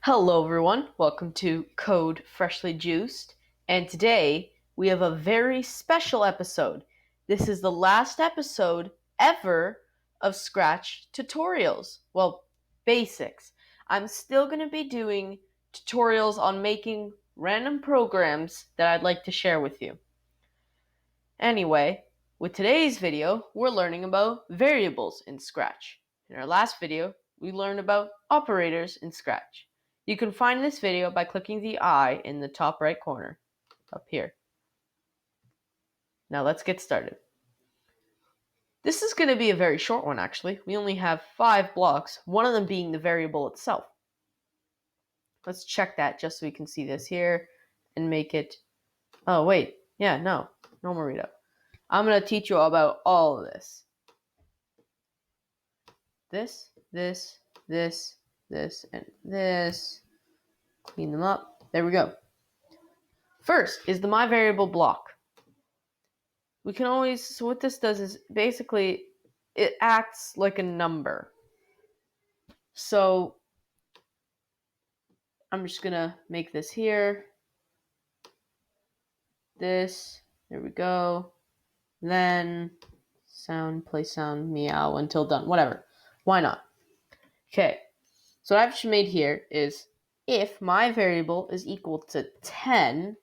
Hello, everyone. Welcome to Code Freshly Juiced. And today we have a very special episode. This is the last episode ever of Scratch tutorials. Well, basics. I'm still going to be doing tutorials on making random programs that I'd like to share with you. Anyway, with today's video, we're learning about variables in Scratch. In our last video, we learned about operators in Scratch. You can find this video by clicking the I in the top right corner, up here. Now let's get started. This is going to be a very short one, actually. We only have 5 blocks, one of them being the variable itself. Let's check that just so we can see this here and make it... Oh, wait. Yeah, no more readout. I'm going to teach you about all of this. This, and this. Clean them up. There we go. First is the my variable block. We can always, so what this does is basically it acts like a number. So I'm just going to make this here. This, there we go. Then sound, play sound, meow until done. Whatever. Why not? Okay. So what I've just made here is if my variable is equal to 10,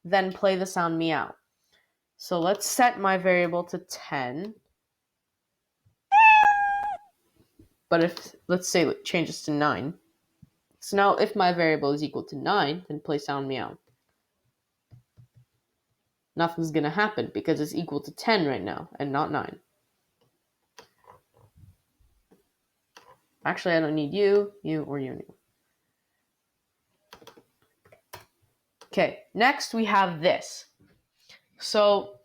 then play the sound meow. So let's set my variable to 10. But if, let's say, change this to 9. So now if my variable is equal to 9, then play sound meow. Nothing's going to happen because it's equal to 10 right now and not 9. Actually, I don't need you, or you. Okay, next we have this. So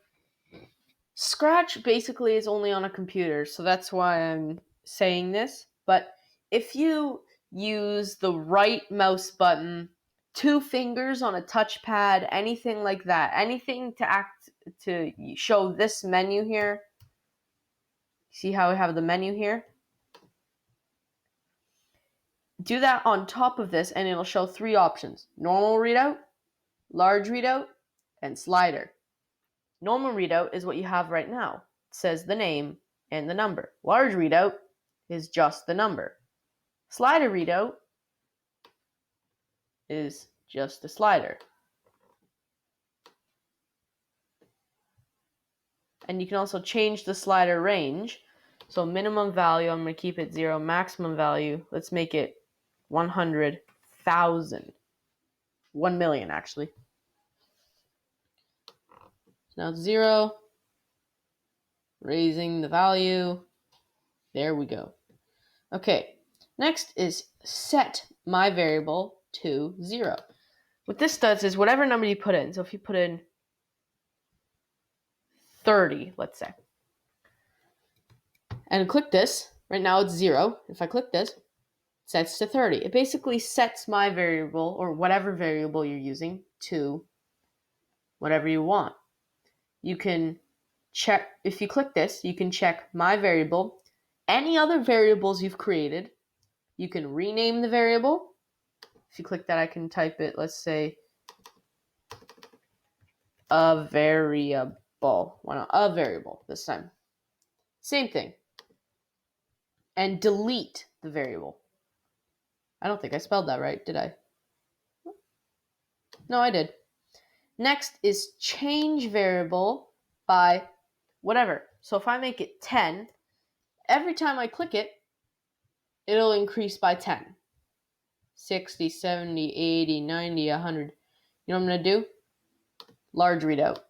Scratch basically is only on a computer, so that's why I'm saying this. But if you use the right mouse button, 2 fingers on a touchpad, anything like that, anything to show this menu here. See how we have the menu here? Do that on top of this and it'll show 3 options. Normal readout, large readout, and slider. Normal readout is what you have right now. It says the name and the number. Large readout is just the number. Slider readout is just a slider. And you can also change the slider range. So minimum value, I'm going to keep it 0. Maximum value, let's make it 100,000. 1 million, actually. So now it's 0. Raising the value. There we go. Okay, next is set my variable to 0. What this does is whatever number you put in, so if you put in 30, let's say, and click this, right now it's 0. If I click this, it sets to 30. It basically sets my variable, or whatever variable you're using, to whatever you want. You can check, if you click this, you can check my variable, any other variables you've created. You can rename the variable. If you click that, I can type it, let's say, a variable. Why not? A variable this time. Same thing. And delete the variable. I don't think I spelled that right, did I? No, I did. Next is change variable by whatever. So if I make it 10, every time I click it, it'll increase by 10. 60, 70, 80, 90, 100. You know what I'm going to do? Large readout.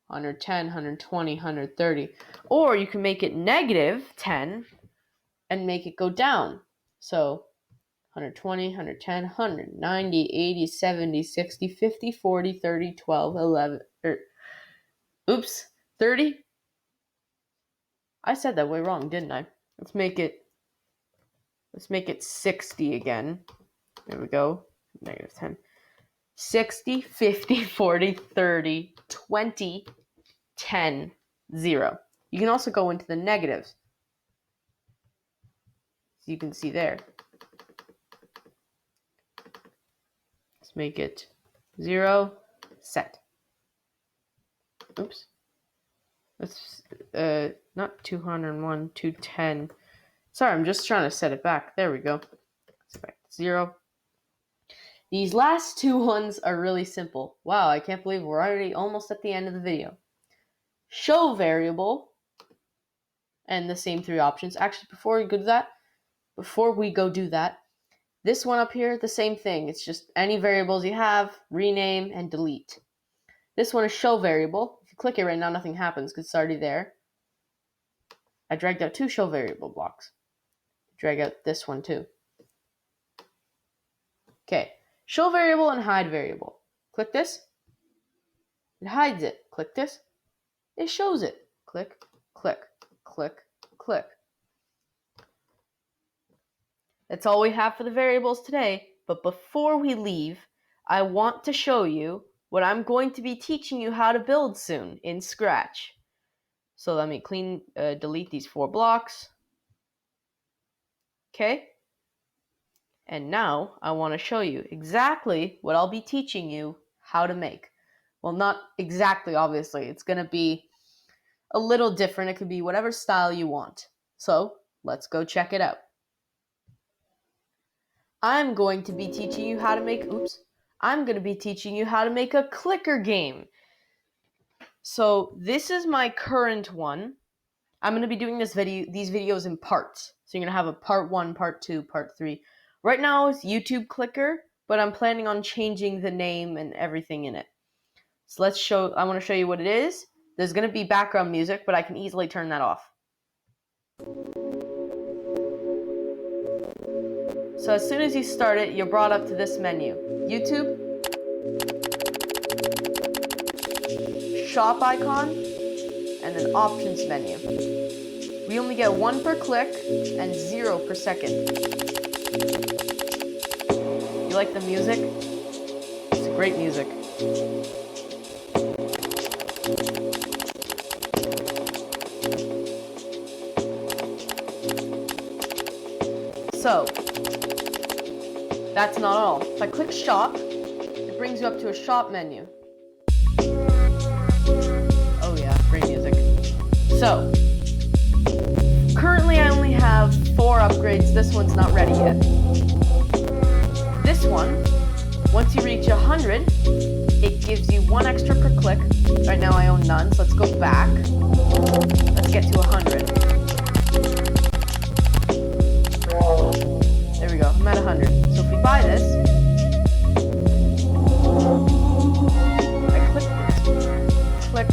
110, 120, 130. Or you can make it negative 10 and make it go down. So 120, 110, 100, 90, 80, 70, 60, 50, 40, 30, 12, 11. Oops, 30? I said that way wrong, didn't I? Let's make it 60 again. There we go. Negative 10. 60, 50, 40, 30, 20, 10, 0. You can also go into the negatives. So you can see there. Let's make it 0, set. Oops. Let's, not 201, 210. Sorry, I'm just trying to set it back. There we go. Set back to 0. These last two ones are really simple. Wow, I can't believe we're already almost at the end of the video. Show variable, and the same three options. Actually, before we go do that, this one up here, the same thing. It's just any variables you have, rename and delete. This one is show variable. If you click it right now, nothing happens because it's already there. I dragged out two show variable blocks. Drag out this one too. Okay, show variable and hide variable. Click this. It hides it. Click this. It shows it. Click, click, click, click. That's all we have for the variables today, but before we leave, I want to show you what I'm going to be teaching you how to build soon in Scratch. So let me delete these 4 blocks. Okay? And now I want to show you exactly what I'll be teaching you how to make. Well, not exactly, obviously. It's going to be a little different. It could be whatever style you want. So let's go check it out. I'm going to be teaching you how to make a clicker game. So this is my current one. I'm going to be doing these videos in parts. So you're going to have a part 1, part 2, part 3. Right now it's YouTube Clicker, but I'm planning on changing the name and everything in it. So I want to show you what it is. There's going to be background music, but I can easily turn that off. So as soon as you start it, you're brought up to this menu. YouTube, shop icon, and then options menu. We only get 1 per click and 0 per second. You like the music? It's great music. So, that's not all. If I click shop, it brings you up to a shop menu. Oh yeah, great music. So, currently I only have 4 upgrades. This one's not ready yet. This one, once you reach 100, it gives you 1 extra per click. Right now I own none, so let's go back. Let's get to 100. There we go, I'm at 100. So if we buy this, I click this. Click.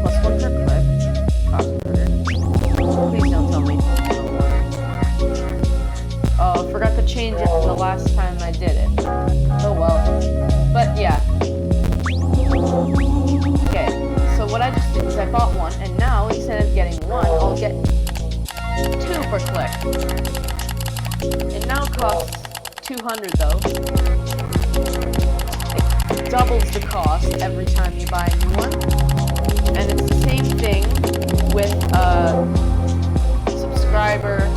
Plus 1 per click. Cost 100. Please don't tell me. Oh, I forgot to change it from the last time I did it. Oh well. But yeah. Okay, so what I just did is I bought 1, and now instead of getting 1, I'll get 2 per click. It now costs 200 though. It doubles the cost every time you buy a new one. And it's the same thing with subscriber,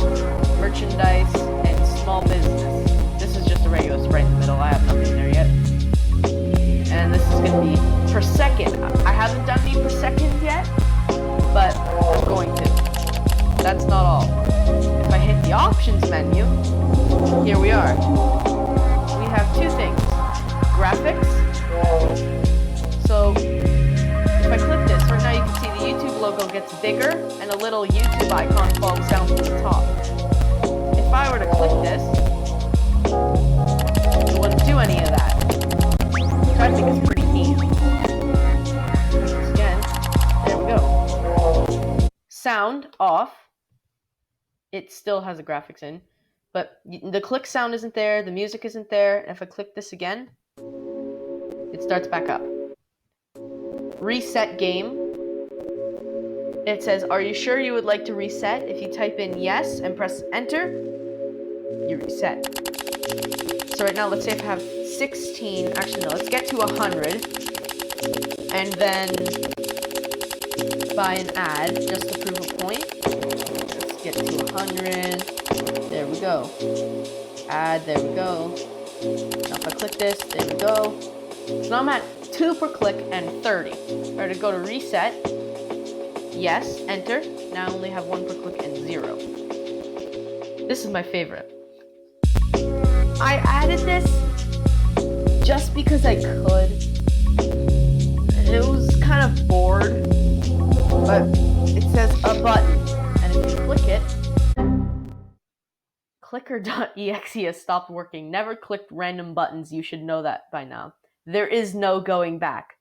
merchandise, and small business. This is just a regular sprite in the middle. I have nothing there yet. And this is going to be per second. I haven't done the per second yet, but I'm going to. That's not all. If I hit the options menu, here we are. We have 2 things. Graphics. So if I click this, right now you can see the YouTube logo gets bigger and a little YouTube icon falls down from the top. If I were to click this, it wouldn't do any of that. Which I think is pretty neat. Again, there we go. Sound off. It still has the graphics in, but the click sound isn't there, the music isn't there, and if I click this again, it starts back up. Reset game. It says, are you sure you would like to reset? If you type in yes and press enter, you reset. So right now, let's say if I have 16, actually no, let's get to 100, and then buy an ad just to prove a point. Get to 100. There we go. add, there we go. Now if I click this, there we go. So now I'm at 2 per click and 30. If I were to go to reset, yes, enter. Now I only have 1 per click and 0. This is my favorite. I added this just because I could. It was kind of bored, but it says a button, and if you click it, clicker.exe has stopped working. Never clicked random buttons. You should know that by now. There is no going back.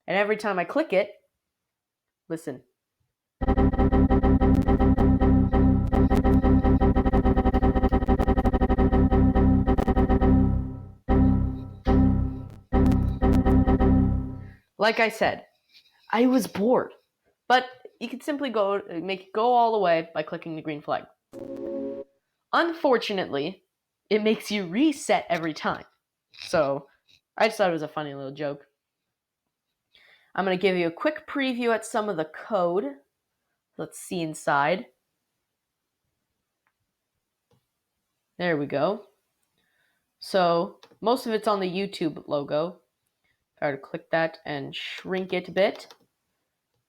And every time I click it, listen. Like I said, I was bored. But you can simply make it go all the way by clicking the green flag. Unfortunately, it makes you reset every time. So I just thought it was a funny little joke. I'm going to give you a quick preview at some of the code. Let's see inside. There we go. So most of it's on the YouTube logo. If I were to click that and shrink it a bit,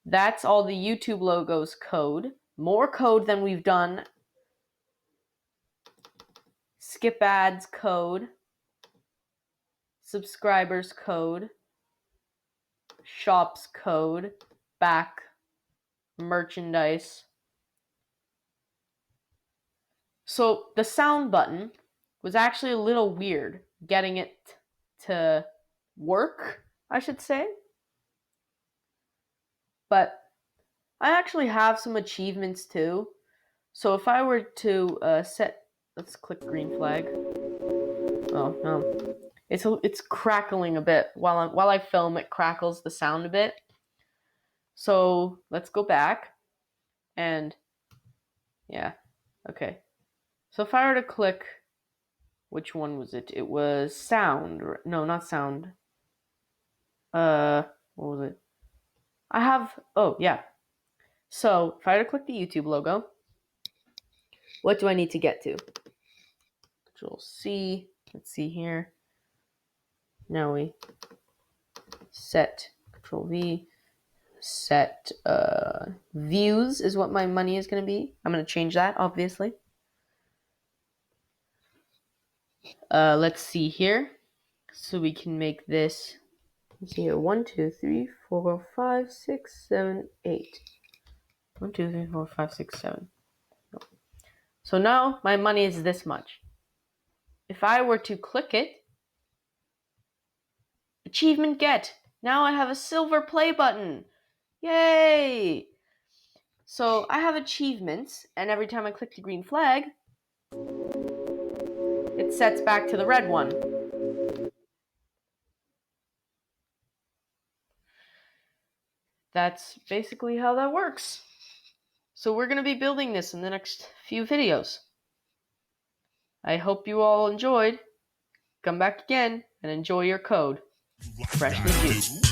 that's all the YouTube logo's code. More code than we've done. Skip ads code. Subscribers code. Shops code. Back. Merchandise. So the sound button was actually a little weird getting it to work, I should say. But I actually have some achievements too. So if I were to let's click green flag. Oh no, it's crackling a bit while I film. It crackles the sound a bit. So let's go back, and yeah, okay. So if I were to click, which one was it? It was sound. No, not sound. What was it? Oh yeah. So if I were to click the YouTube logo, what do I need to get to? Control C. Let's see here. Now we set Control V. Set views is what my money is going to be. I'm going to change that, obviously. Let's see here. So we can make this. Let's see here. 1, 2, 3, 4, 5, 6, 7, 8. 1, 2, 3, 4, 5, 6, 7. So now my money is this much. If I were to click it, achievement get. Now I have a silver play button. Yay! So I have achievements, and every time I click the green flag, it sets back to the red one. That's basically how that works. So we're going to be building this in the next few videos. I hope you all enjoyed. Come back again and enjoy your code. Freshly juiced.